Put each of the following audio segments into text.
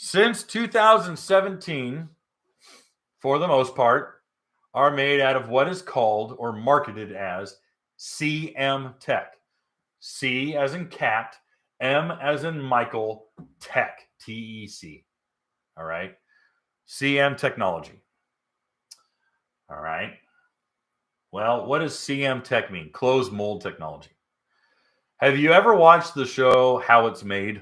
since 2017, for the most part, are made out of what is called or marketed as CM-TEC. C as in cat, M as in Michael, Tech, T-E-C. All right. CM technology. All right. Well, what does CM-TEC mean? Closed mold technology. Have you ever watched the show How It's Made?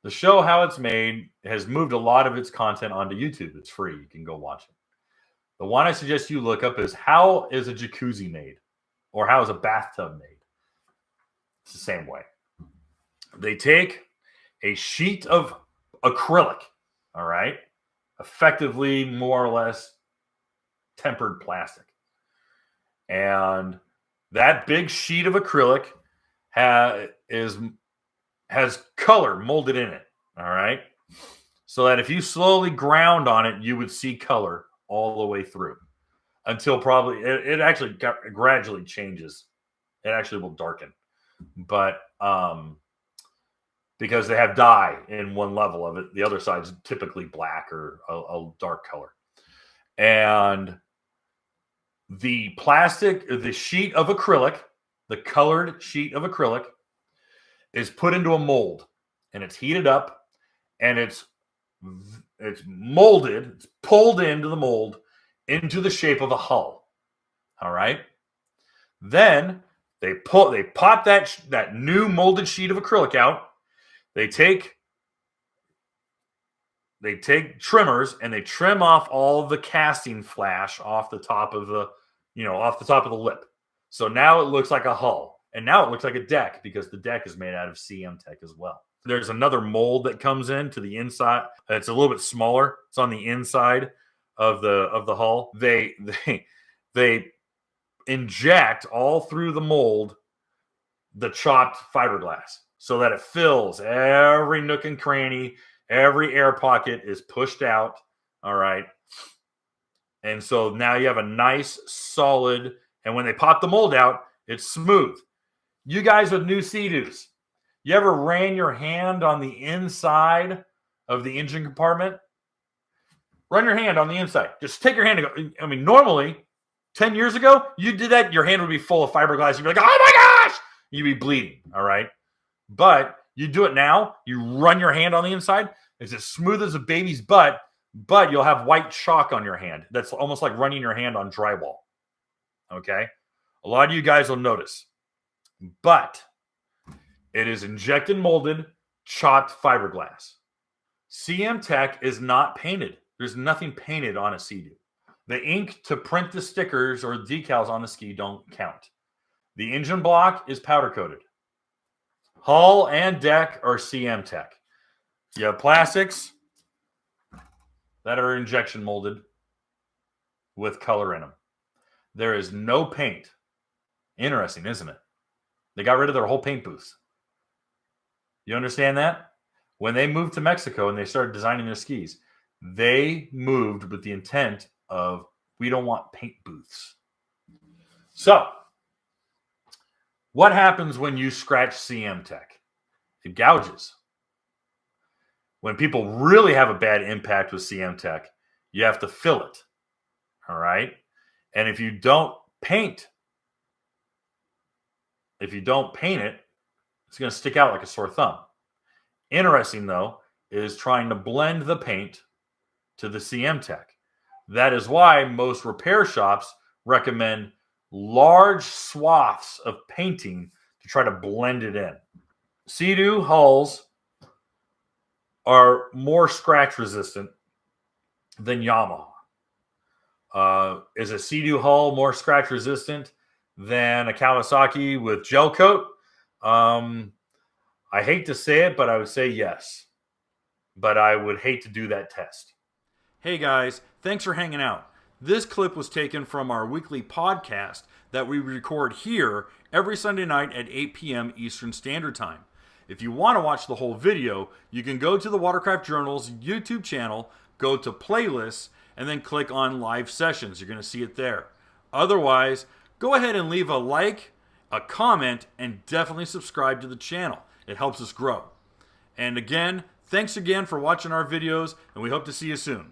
The show How It's Made has moved a lot of its content onto YouTube. It's free. You can go watch it. The one I suggest you look up is how is a jacuzzi made? Or how is a bathtub made? It's the same way. They take a sheet of acrylic, all right, effectively more or less tempered plastic. And that big sheet of acrylic has color molded in it, all right? So that if you slowly ground on it, you would see color all the way through until probably it actually gradually changes. It actually will darken. But because they have dye in one level of it, the other side's typically black or a dark color. And the plastic, the sheet of acrylic, the colored sheet of acrylic, is put into a mold, and it's heated up, and it's molded, it's pulled into the mold into the shape of a hull. All right. Then they pop that new molded sheet of acrylic out. They take trimmers and they trim off all the casting flash off the top of the lip. So now it looks like a hull. And now it looks like a deck because the deck is made out of CM-TEC as well. There's another mold that comes in to the inside. It's a little bit smaller. It's on the inside of the hull. They inject all through the mold the chopped fiberglass so that it fills every nook and cranny. Every air pocket is pushed out. All right. And so now you have a nice solid, and when they pop the mold out, it's smooth. You guys with new seadoos, you ever ran your hand on the inside of the engine compartment? Run your hand on the inside. Just take your hand and go. I mean, normally, 10 years ago, you did that, your hand would be full of fiberglass. You'd be like, oh my gosh! You'd be bleeding, all right? But you do it now, you run your hand on the inside, it's as smooth as a baby's butt, but you'll have white chalk on your hand. That's almost like running your hand on drywall, okay? A lot of you guys will notice. But it is injected molded, chopped fiberglass. CM-TEC is not painted. There's nothing painted on a Sea-Doo. The ink to print the stickers or decals on the ski don't count. The engine block is powder coated. Hull and deck are CM-TEC. You have plastics that are injection molded with color in them. There is no paint. Interesting, isn't it? They got rid of their whole paint booths. You understand that? When they moved to Mexico and they started designing their skis, they moved with the intent of, we don't want paint booths. So, what happens when you scratch CM-TEC? It gouges. When people really have a bad impact with CM-TEC, you have to fill it. All right? And if you don't paint it, it's going to stick out like a sore thumb. Interesting, though, is trying to blend the paint to the CM-TEC. That is why most repair shops recommend large swaths of painting to try to blend it in. Sea-Doo hulls are more scratch resistant than Yamaha. Is a Sea-Doo hull more scratch resistant than a Kawasaki with gel coat? I hate to say it, but I would say yes. But I would hate to do that test. Hey guys, thanks for hanging out. This clip was taken from our weekly podcast that we record here every Sunday night at 8 p.m. Eastern Standard Time. If you want to watch the whole video, you can go to the Watercraft Journal's YouTube channel, go to playlists, and then click on live sessions. You're going to see it there. Otherwise, go ahead and leave a like, a comment, and definitely subscribe to the channel. It helps us grow. And again, Thanks again for watching our videos, and we hope to see you soon.